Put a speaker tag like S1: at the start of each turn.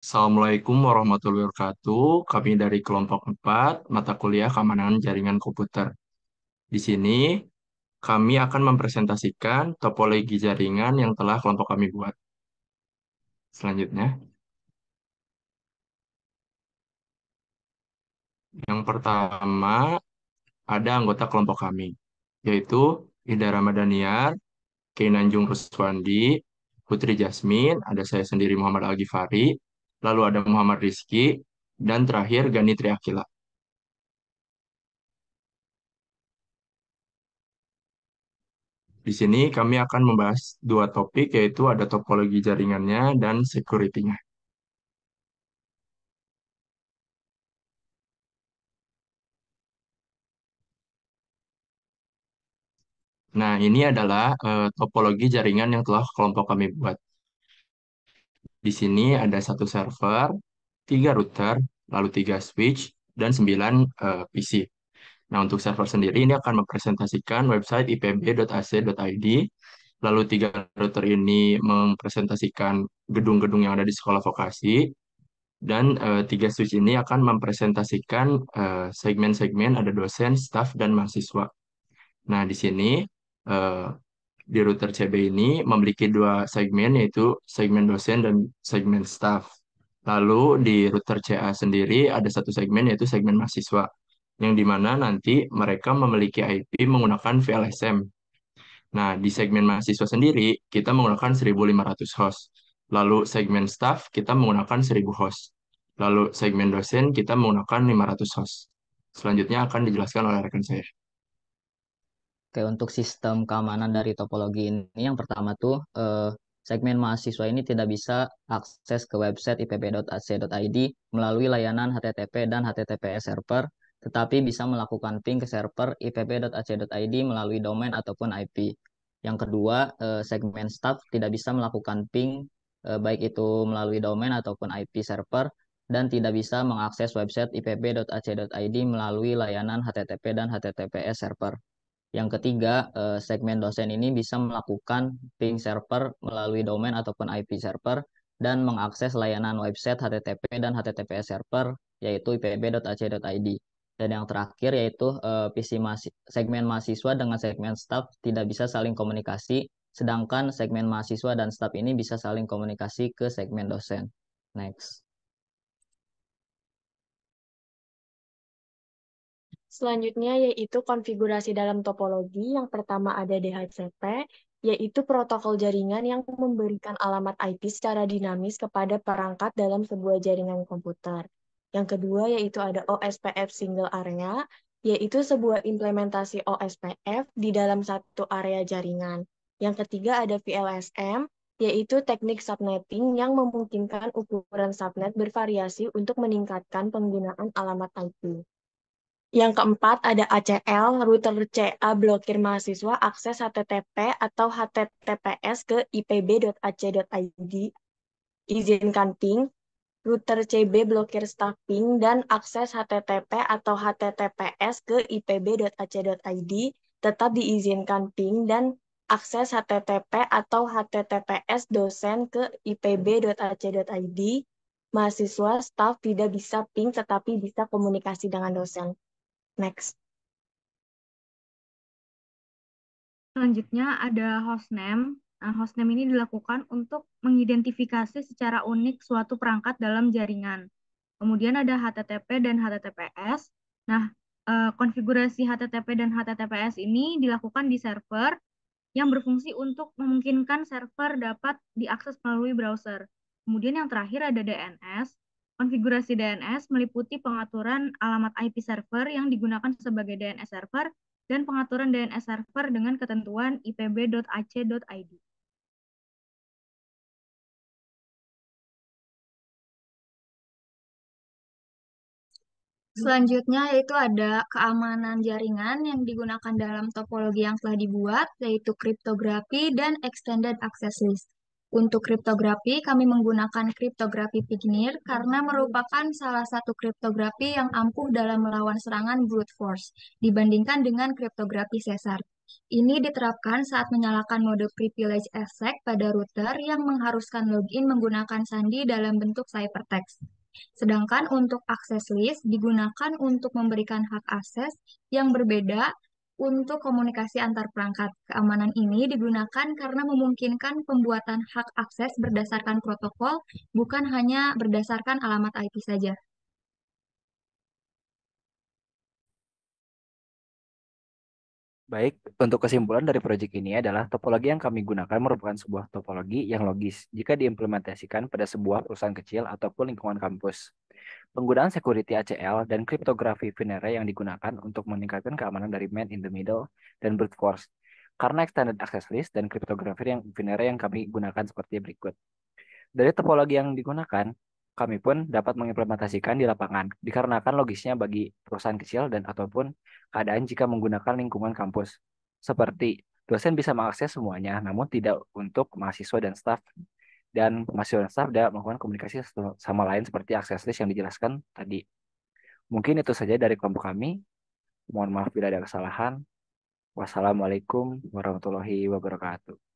S1: Assalamualaikum warahmatullahi wabarakatuh. Kami dari kelompok 4 mata kuliah Keamanan Jaringan Komputer. Di sini kami akan mempresentasikan topologi jaringan yang telah kelompok kami buat. Selanjutnya, yang pertama ada anggota kelompok kami, yaitu Ida Ramadhaniar, Keinanjung Ruswandi, Putri Jasmine, ada saya sendiri Muhammad Al-Ghifari, lalu ada Muhammad Rizky, dan terakhir Gani Triakila. Di sini kami akan membahas dua topik, yaitu ada topologi jaringannya dan security-nya. Nah, ini adalah topologi jaringan yang telah kelompok kami buat. Di sini ada satu server, tiga router, lalu tiga switch, dan 9 PC. Nah, untuk server sendiri ini akan mempresentasikan website ipb.ac.id, lalu tiga router ini mempresentasikan gedung-gedung yang ada di sekolah vokasi, dan tiga switch ini akan mempresentasikan segmen-segmen ada dosen, staf, dan mahasiswa. Nah, di sini eh, di router CB ini memiliki dua segmen, yaitu segmen dosen dan segmen staf. Lalu di router CA sendiri ada satu segmen, yaitu segmen mahasiswa, yang dimana nanti mereka memiliki IP menggunakan VLSM. Nah, di segmen mahasiswa sendiri, kita menggunakan 1.500 host. Lalu segmen staff, kita menggunakan 1.000 host. Lalu segmen dosen, kita menggunakan 500 host. Selanjutnya akan dijelaskan oleh rekan saya.
S2: Oke, untuk sistem keamanan dari topologi ini, yang pertama tuh segmen mahasiswa ini tidak bisa akses ke website ipb.ac.id melalui layanan HTTP dan HTTPS server, tetapi bisa melakukan ping ke server ipb.ac.id melalui domain ataupun IP. Yang kedua, segmen staff tidak bisa melakukan ping baik itu melalui domain ataupun IP server dan tidak bisa mengakses website ipb.ac.id melalui layanan HTTP dan HTTPS server. Yang ketiga, segmen dosen ini bisa melakukan ping server melalui domain ataupun IP server dan mengakses layanan website HTTP dan HTTPS server yaitu ipb.ac.id. Dan yang terakhir yaitu segmen mahasiswa dengan segmen staff tidak bisa saling komunikasi, sedangkan segmen mahasiswa dan staff ini bisa saling komunikasi ke segmen dosen. Next.
S3: Selanjutnya yaitu konfigurasi dalam topologi. Yang pertama ada DHCP, yaitu protokol jaringan yang memberikan alamat IP secara dinamis kepada perangkat dalam sebuah jaringan komputer. Yang kedua yaitu ada OSPF single area, yaitu sebuah implementasi OSPF di dalam satu area jaringan. Yang ketiga ada VLSM, yaitu teknik subnetting yang memungkinkan ukuran subnet bervariasi untuk meningkatkan penggunaan alamat IP. Yang keempat ada ACL, router CA blokir mahasiswa akses HTTP atau HTTPS ke ipb.ac.id, izinkan ping, router CB blokir staff ping dan akses HTTP atau HTTPS ke ipb.ac.id tetap diizinkan ping dan akses HTTP atau HTTPS dosen ke ipb.ac.id. Mahasiswa, staf tidak bisa ping tetapi bisa komunikasi dengan dosen. Next.
S4: Selanjutnya ada hostname. Nah, hostname ini dilakukan untuk mengidentifikasi secara unik suatu perangkat dalam jaringan. Kemudian ada HTTP dan HTTPS. Nah, konfigurasi HTTP dan HTTPS ini dilakukan di server yang berfungsi untuk memungkinkan server dapat diakses melalui browser. Kemudian yang terakhir ada DNS. Konfigurasi DNS meliputi pengaturan alamat IP server yang digunakan sebagai DNS server dan pengaturan DNS server dengan ketentuan ipb.ac.id.
S5: Selanjutnya yaitu ada keamanan jaringan yang digunakan dalam topologi yang telah dibuat, yaitu kriptografi dan extended access list. Untuk kriptografi, kami menggunakan kriptografi Pioneer karena merupakan salah satu kriptografi yang ampuh dalam melawan serangan brute force dibandingkan dengan kriptografi Caesar. Ini diterapkan saat menyalakan mode privilege exec pada router yang mengharuskan login menggunakan sandi dalam bentuk ciphertext. Sedangkan untuk access list digunakan untuk memberikan hak akses yang berbeda untuk komunikasi antar perangkat. Keamanan ini digunakan karena memungkinkan pembuatan hak akses berdasarkan protokol, bukan hanya berdasarkan alamat IP saja.
S6: Baik, untuk kesimpulan dari proyek ini adalah topologi yang kami gunakan merupakan sebuah topologi yang logis jika diimplementasikan pada sebuah perusahaan kecil ataupun lingkungan kampus. Penggunaan security ACL dan kriptografi binary yang digunakan untuk meningkatkan keamanan dari man in the middle dan brute force. Karena extended access list dan kriptografi yang binary yang kami gunakan seperti berikut. Dari topologi yang digunakan, kami pun dapat mengimplementasikan di lapangan, dikarenakan logisnya bagi perusahaan kecil dan ataupun keadaan jika menggunakan lingkungan kampus. Seperti dosen bisa mengakses semuanya, namun tidak untuk mahasiswa dan staf. Dan mahasiswa dan staf dapat melakukan komunikasi sama lain seperti akses list yang dijelaskan tadi. Mungkin itu saja dari kelompok kami. Mohon maaf bila ada kesalahan. Wassalamualaikum warahmatullahi wabarakatuh.